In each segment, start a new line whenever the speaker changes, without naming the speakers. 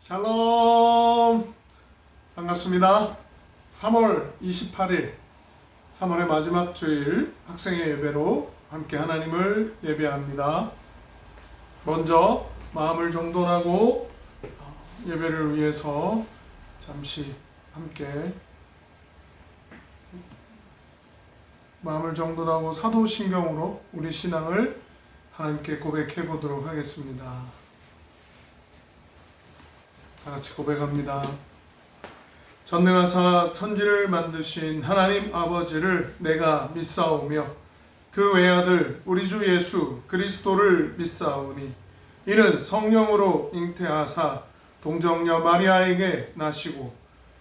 샬롬 반갑습니다. 3월 28일 3월의 마지막 주일 학생의 예배로 함께 하나님을 예배합니다. 먼저 마음을 정돈하고 예배를 위해서 잠시 함께 마음을 정돈하고 사도신경으로 우리 신앙을 하나님께 고백해 보도록 하겠습니다. 다 같이 고백합니다. 전능하사 천지를 만드신 하나님 아버지를 내가 믿사오며 그 외아들 우리 주 예수 그리스도를 믿사오니 이는 성령으로 잉태하사 동정녀 마리아에게 나시고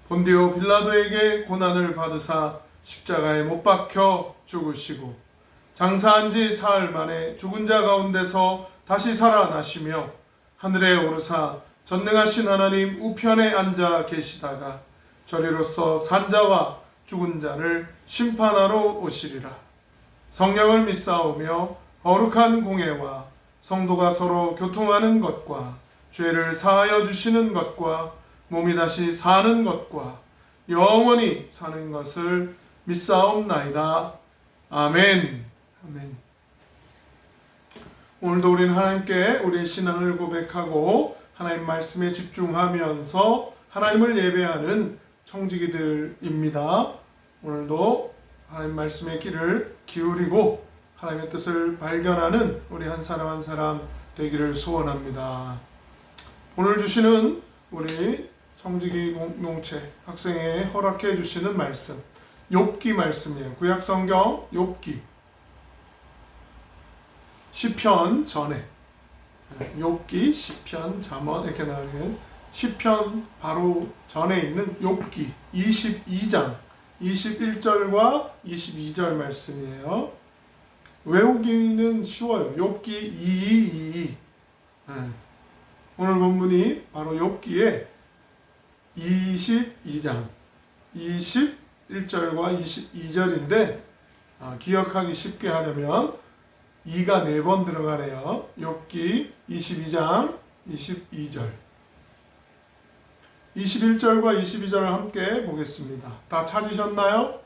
본디오 빌라도에게 고난을 받으사 십자가에 못 박혀 죽으시고 장사한 지 사흘 만에 죽은 자 가운데서 다시 살아나시며 하늘에 오르사 전능하신 하나님 우편에 앉아 계시다가 저리로서 산자와 죽은 자를 심판하러 오시리라. 성령을 믿사오며 거룩한 공회와 성도가 서로 교통하는 것과 죄를 사하여 주시는 것과 몸이 다시 사는 것과 영원히 사는 것을 믿사옵나이다. 아멘. 아멘. 오늘도 우리는 하나님께 우리의 신앙을 고백하고 하나님 말씀에 집중하면서 하나님을 예배하는 청지기들입니다. 오늘도 하나님 말씀의 귀를 기울이고 하나님의 뜻을 발견하는 우리 한 사람 한 사람 되기를 소원합니다. 오늘 주시는 우리 청지기 공동체 학생회 허락해 주시는 말씀 욥기 말씀이에요. 구약성경 욥기 시편 전에 욥기, 시편, 잠언 이렇게 나오는 시편 바로 전에 있는 욥기 22장 21절과 22절 말씀이에요. 외우기는 쉬워요. 욥기 2222. 오늘 본문이 바로 욥기의 22장 21절과 22절인데 기억하기 쉽게 하려면 2가 4번 들어가네요. 욥기 22장 22절 21절과 22절을 함께 보겠습니다. 다 찾으셨나요?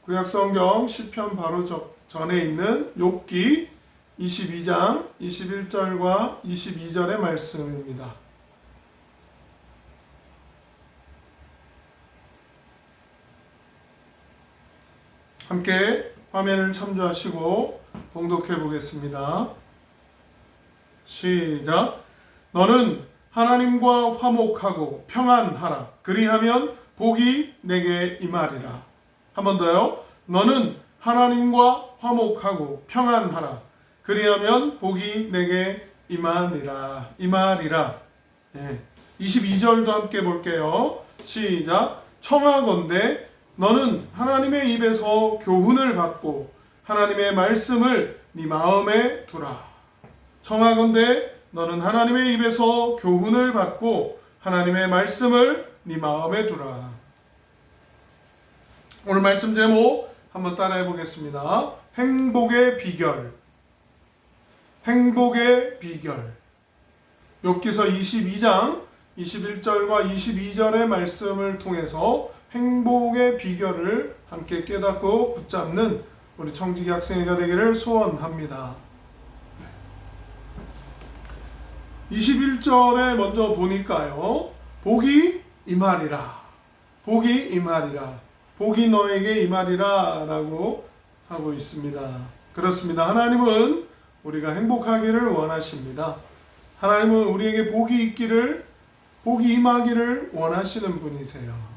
구약성경 시편 바로 전에 있는 욥기 22장 21절과 22절의 말씀입니다. 함께 화면을 참조하시고 봉독해 보겠습니다. 시작. 너는 하나님과 화목하고 평안하라. 그리하면 복이 내게 임하리라. 한 번 더요. 너는 하나님과 화목하고 평안하라. 그리하면 복이 내게 임하리라. 임하리라. 22절도 함께 볼게요. 시작. 청하건대 너는 하나님의 입에서 교훈을 받고 하나님의 말씀을 네 마음에 두라. 청하건대 너는 하나님의 입에서 교훈을 받고 하나님의 말씀을 네 마음에 두라. 오늘 말씀 제목 한번 따라해 보겠습니다. 행복의 비결. 행복의 비결. 욥기서 22장 21절과 22절의 말씀을 통해서 행복의 비결을 함께 깨닫고 붙잡는 우리 청지기 학생회가 되기를 소원합니다. 21절에 먼저 보니까요. 복이 임하리라. 복이 임하리라. 복이 너에게 임하리라 라고 하고 있습니다. 그렇습니다. 하나님은 우리가 행복하기를 원하십니다. 하나님은 우리에게 복이 있기를, 복이 임하기를 원하시는 분이세요.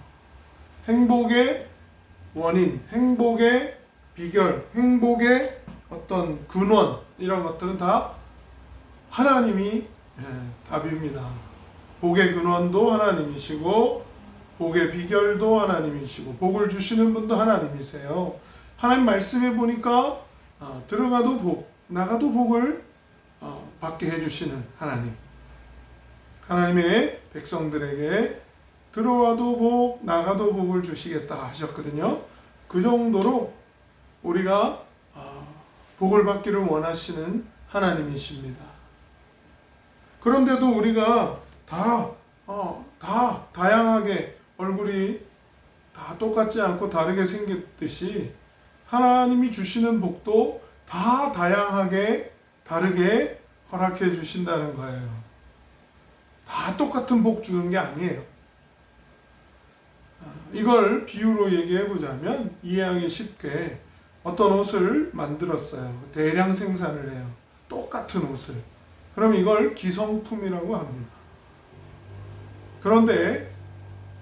행복의 원인, 행복의 비결, 행복의 어떤 근원 이런 것들은 다 하나님이 답입니다. 복의 근원도 하나님이시고 복의 비결도 하나님이시고 복을 주시는 분도 하나님이세요. 하나님 말씀에 보니까 들어가도 복, 나가도 복을 받게 해주시는 하나님. 하나님의 백성들에게 들어와도 복, 나가도 복을 주시겠다 하셨거든요. 그 정도로 우리가 복을 받기를 원하시는 하나님이십니다. 그런데도 우리가 다 다 똑같지 않고 다르게 생겼듯이 하나님이 주시는 복도 다 다양하게 다르게 허락해 주신다는 거예요. 다 똑같은 복 주는 게 아니에요. 이걸 비유로 얘기해 보자면 이해하기 쉽게 어떤 옷을 만들었어요. 대량 생산을 해요. 똑같은 옷을. 그럼 이걸 기성품이라고 합니다. 그런데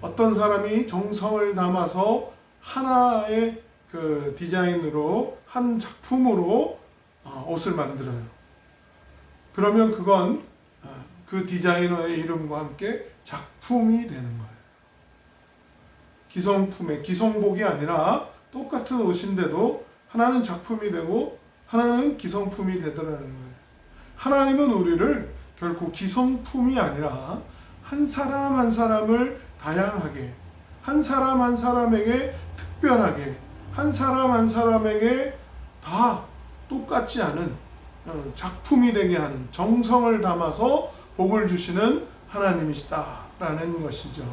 어떤 사람이 정성을 담아서 하나의 그 디자인으로 한 작품으로 옷을 만들어요. 그러면 그건 그 디자이너의 이름과 함께 작품이 되는 거예요. 기성품의 기성복이 아니라 똑같은 옷인데도 하나는 작품이 되고 하나는 기성품이 되더라는 거예요. 하나님은 우리를 결코 기성품이 아니라 한 사람 한 사람을 다양하게, 한 사람 한 사람에게 특별하게, 한 사람 한 사람에게 다 똑같지 않은 작품이 되게 하는, 정성을 담아서 복을 주시는 하나님이시다라는 것이죠.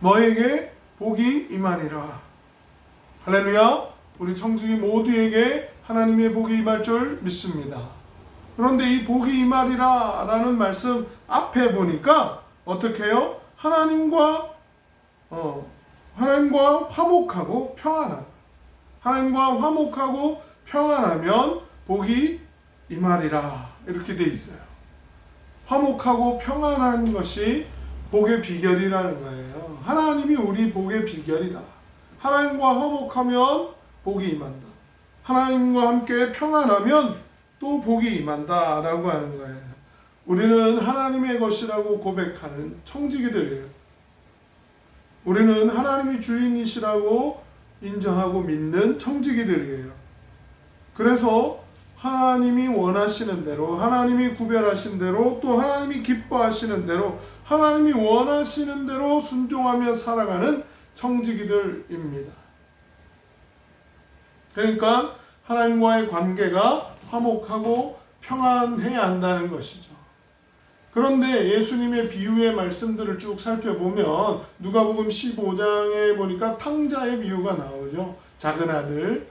너에게 복이 임하리라. 할렐루야. 우리 청중이 모두에게 하나님의 복이 임할 줄 믿습니다. 그런데 이 복이 임하리라 라는 말씀 앞에 보니까 어떻게 해요? 하나님과 화목하고 평안하다. 하나님과 화목하고 평안하면 복이 임하리라 이렇게 돼 있어요. 화목하고 평안한 것이 복의 비결이라는 거예요. 하나님이 우리 복의 비결이다. 하나님과 화목하면 복이 임한다. 하나님과 함께 평안하면 또 복이 임한다 라고 하는 거예요. 우리는 하나님의 것이라고 고백하는 청지기들이에요. 우리는 하나님이 주인이시라고 인정하고 믿는 청지기들이에요. 그래서 하나님이 원하시는 대로, 하나님이 구별하신 대로, 또 하나님이 기뻐하시는 대로, 하나님이 원하시는 대로 순종하며 살아가는 청지기들입니다. 그러니까 하나님과의 관계가 화목하고 평안해야 한다는 것이죠. 그런데 예수님의 비유의 말씀들을 쭉 살펴보면 누가복음 15장에 보니까 탕자의 비유가 나오죠. 작은 아들,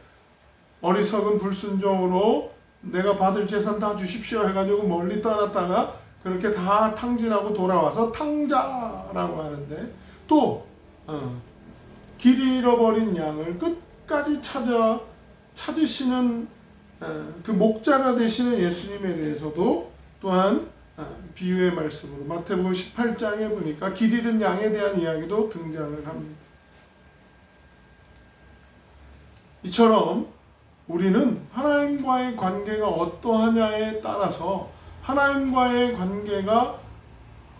어리석은 불순종으로 내가 받을 재산 다 주십시오 해가지고 멀리 떠났다가 그렇게 다 탕진하고 돌아와서 탕자라고 하는데, 또 길 잃어버린 양을 끝까지 찾으시는 그 목자가 되시는 예수님에 대해서도 또한 비유의 말씀으로 마태복음 18장에 보니까 길 잃은 양에 대한 이야기도 등장을 합니다. 이처럼 우리는 하나님과의 관계가 어떠하냐에 따라서, 하나님과의 관계가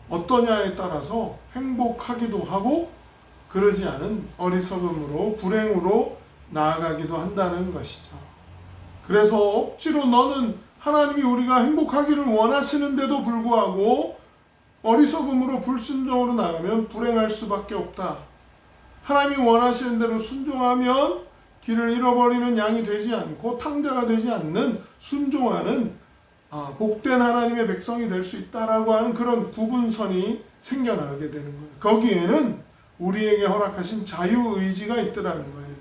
어떠냐에 따라서 행복하기도 하고 그러지 않은 어리석음으로 불행으로 나아가기도 한다는 것이죠. 그래서 억지로 너는 하나님이 우리가 행복하기를 원하시는데도 불구하고 어리석음으로 불순종으로 나가면 불행할 수밖에 없다. 하나님이 원하시는 대로 순종하면 길을 잃어버리는 양이 되지 않고 탕자가 되지 않는 순종하는 복된 하나님의 백성이 될 수 있다라고 하는 그런 구분선이 생겨나게 되는 거예요. 거기에는 우리에게 허락하신 자유의지가 있더라는 거예요.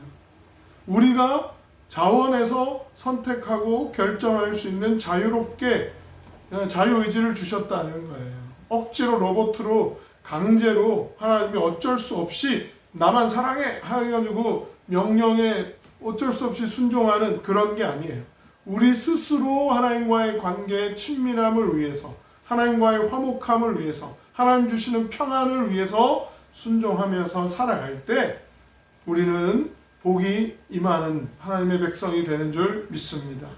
우리가 자원해서 선택하고 결정할 수 있는 자유롭게 자유의지를 주셨다는 거예요. 억지로 로봇으로 강제로 하나님이 어쩔 수 없이 나만 사랑해 해가지고 명령에 어쩔 수 없이 순종하는 그런 게 아니에요. 우리 스스로 하나님과의 관계의 친밀함을 위해서, 하나님과의 화목함을 위해서, 하나님 주시는 평안을 위해서 순종하면서 살아갈 때 우리는 복이 임하는 하나님의 백성이 되는 줄 믿습니다.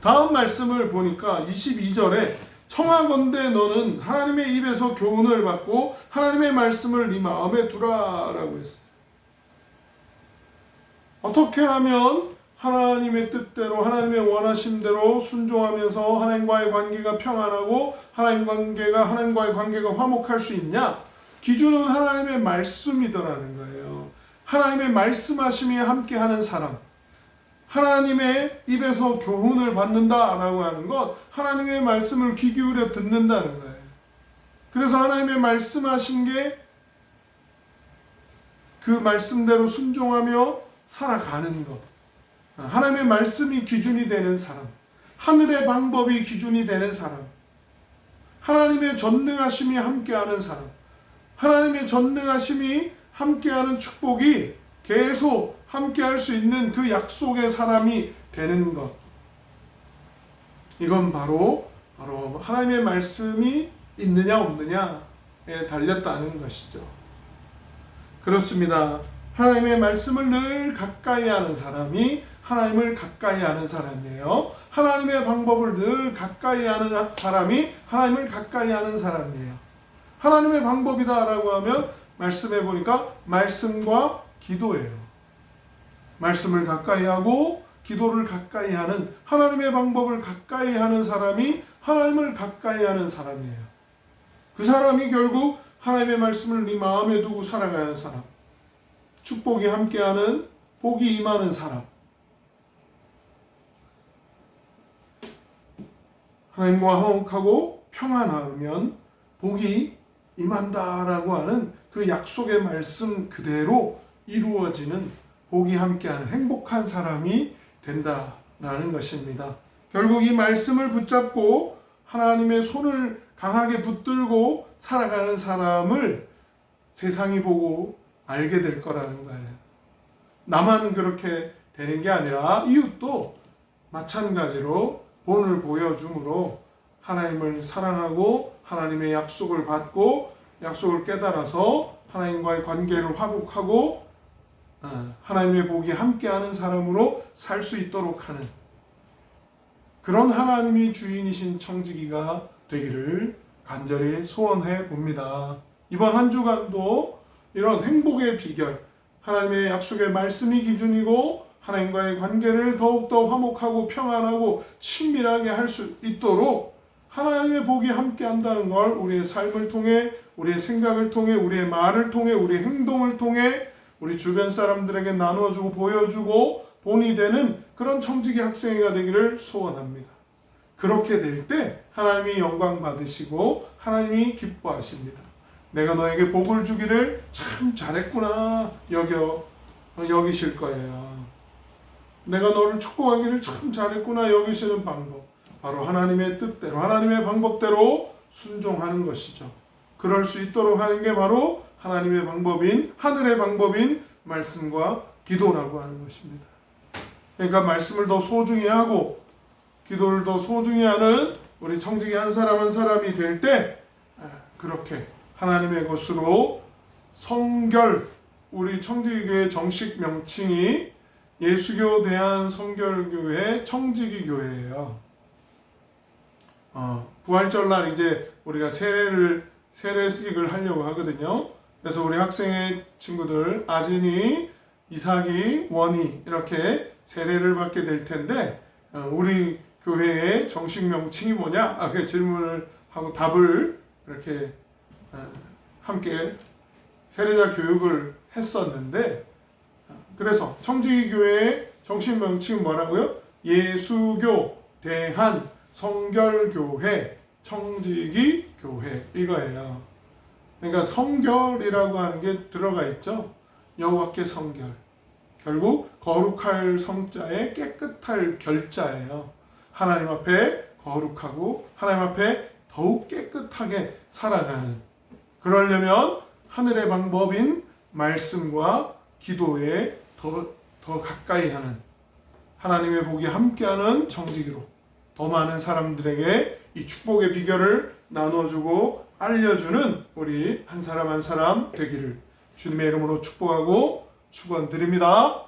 다음 말씀을 보니까 22절에 청하건대 너는 하나님의 입에서 교훈을 받고 하나님의 말씀을 네 마음에 두라라고 했어요. 어떻게 하면 하나님의 뜻대로, 하나님의 원하심대로 순종하면서 하나님과의 관계가 평안하고 하나님과의 관계가 화목할 수 있냐? 기준은 하나님의 말씀이더라는 거예요. 하나님의 말씀하심이 함께하는 사람, 하나님의 입에서 교훈을 받는다라고 하는 것, 하나님의 말씀을 귀 기울여 듣는다는 거예요. 그래서 하나님의 말씀하신 게 그 말씀대로 순종하며 살아가는 것. 하나님의 말씀이 기준이 되는 사람, 하늘의 방법이 기준이 되는 사람, 하나님의 전능하심이 함께하는 사람, 하나님의 전능하심이 함께하는 축복이 계속 함께할 수 있는 그 약속의 사람이 되는 것. 이건 바로 하나님의 말씀이 있느냐 없느냐에 달렸다는 것이죠. 그렇습니다. 하나님의 말씀을 늘 가까이 하는 사람이 하나님을 가까이 하는 사람이에요. 하나님의 방법을 늘 가까이 하는 사람이 하나님을 가까이 하는 사람이에요. 하나님의 방법이다라고 하면 말씀해 보니까 말씀과 기도예요. 말씀을 가까이 하고 기도를 가까이 하는, 하나님의 방법을 가까이 하는 사람이 하나님을 가까이 하는 사람이에요. 그 사람이 결국 하나님의 말씀을 네 마음에 두고 살아가는 사람, 축복이 함께하는, 복이 임하는 사람, 하나님과 화목하고 평안하면 복이 임한다라고 하는 그 약속의 말씀 그대로 이루어지는, 복이 함께하는 행복한 사람이 된다라는 것입니다. 결국 이 말씀을 붙잡고 하나님의 손을 강하게 붙들고 살아가는 사람을 세상이 보고 알게 될 거라는 거예요. 나만 그렇게 되는 게 아니라 이웃도 마찬가지로 본을 보여줌으로 하나님을 사랑하고 하나님의 약속을 받고 약속을 깨달아서 하나님과의 관계를 화목하고 하나님의 복이 함께하는 사람으로 살 수 있도록 하는 그런 하나님이 주인이신 청지기가 되기를 간절히 소원해 봅니다. 이번 한 주간도 이런 행복의 비결, 하나님의 약속의 말씀이 기준이고 하나님과의 관계를 더욱더 화목하고 평안하고 친밀하게 할 수 있도록 하나님의 복이 함께한다는 걸 우리의 삶을 통해, 우리의 생각을 통해, 우리의 말을 통해, 우리의 행동을 통해 우리 주변 사람들에게 나누어주고 보여주고 본이 되는 그런 청지기 학생회가 되기를 소원합니다. 그렇게 될 때 하나님이 영광 받으시고 하나님이 기뻐하십니다. 내가 너에게 복을 주기를 참 잘했구나 여기실 거예요. 내가 너를 축복하기를 참 잘했구나 여기시는 방법, 바로 하나님의 뜻대로 하나님의 방법대로 순종하는 것이죠. 그럴 수 있도록 하는 게 바로 하나님의 방법인, 하늘의 방법인 말씀과 기도라고 하는 것입니다. 그러니까 말씀을 더 소중히 하고 기도를 더 소중히 하는 우리 청지기 한 사람 한 사람이 될 때 그렇게 하나님의 것으로 성결, 우리 청지기교회 정식 명칭이 예수교 대한성결교회 청지기교회예요. 부활절날 이제 우리가 세례식을 하려고 하거든요. 그래서 우리 학생의 친구들 아진이, 이삭이, 원이 이렇게 세례를 받게 될 텐데 우리 교회의 정식 명칭이 뭐냐? 그 질문을 하고 답을 이렇게 함께 세례자 교육을 했었는데 그래서 청지기교회의 정식 명칭은 뭐라고요? 예수교 대한성결교회 청지기교회 이거예요. 그러니까 성결이라고 하는 게 들어가 있죠. 여호와께 성결. 결국 거룩할 성자에 깨끗할 결자예요. 하나님 앞에 거룩하고 하나님 앞에 더욱 깨끗하게 살아가는, 그러려면 하늘의 방법인 말씀과 기도에 더 가까이 하는, 하나님의 복이 함께하는 청지기로 더 많은 사람들에게 이 축복의 비결을 나눠주고 알려주는 우리 한 사람 한 사람 되기를 주님의 이름으로 축복하고 축원드립니다.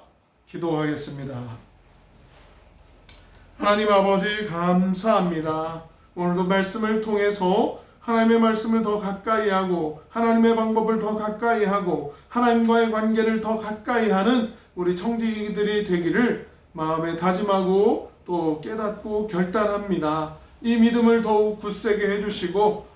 기도하겠습니다. 하나님 아버지 감사합니다. 오늘도 말씀을 통해서 하나님의 말씀을 더 가까이 하고 하나님의 방법을 더 가까이 하고 하나님과의 관계를 더 가까이 하는 우리 청지기들이 되기를 마음에 다짐하고 또 깨닫고 결단합니다. 이 믿음을 더욱 굳세게 해주시고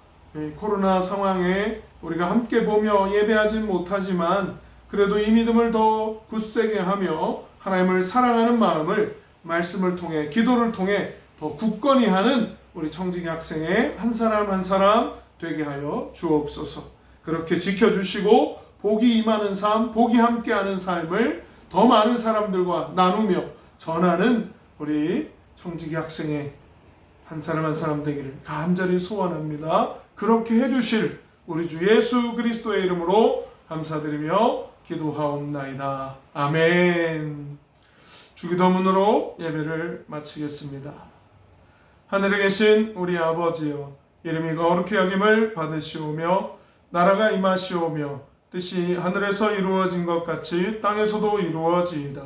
코로나 상황에 우리가 함께 보며 예배하진 못하지만 그래도 이 믿음을 더 굳세게 하며 하나님을 사랑하는 마음을 말씀을 통해 기도를 통해 더 굳건히 하는 우리 청지기 학생의 한 사람 한 사람 되게 하여 주옵소서. 그렇게 지켜주시고 복이 임하는 삶, 복이 함께하는 삶을 더 많은 사람들과 나누며 전하는 우리 청지기 학생의 한 사람 한 사람 되기를 간절히 소원합니다. 그렇게 해주실 우리 주 예수 그리스도의 이름으로 감사드리며 기도하옵나이다. 아멘. 주기도문으로 예배를 마치겠습니다. 하늘에 계신 우리 아버지여, 이름이 거룩히 여김을 받으시오며 나라가 임하시오며 뜻이 하늘에서 이루어진 것 같이 땅에서도 이루어지이다.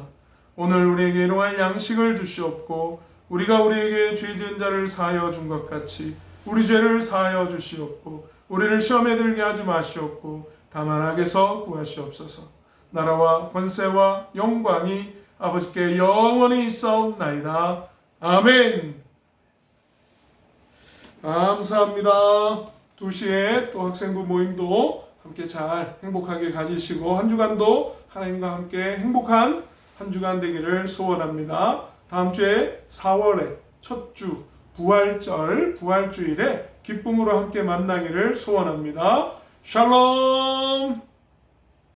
오늘 우리에게 일용할 양식을 주시옵고 우리가 우리에게 죄 지은 자를 사하여 준 것 같이 우리 죄를 사하여 주시옵고 우리를 시험에 들게 하지 마시옵고 다만 악에서 구하시옵소서. 나라와 권세와 영광이 아버지께 영원히 있사옵나이다. 아멘. 감사합니다. 2시에 또 학생부 모임도 함께 잘 행복하게 가지시고 한 주간도 하나님과 함께 행복한 한 주간 되기를 소원합니다. 다음 주에 4월의 첫 주 부활절 부활주일에 기쁨으로 함께 만나기를 소원합니다. 샬롬.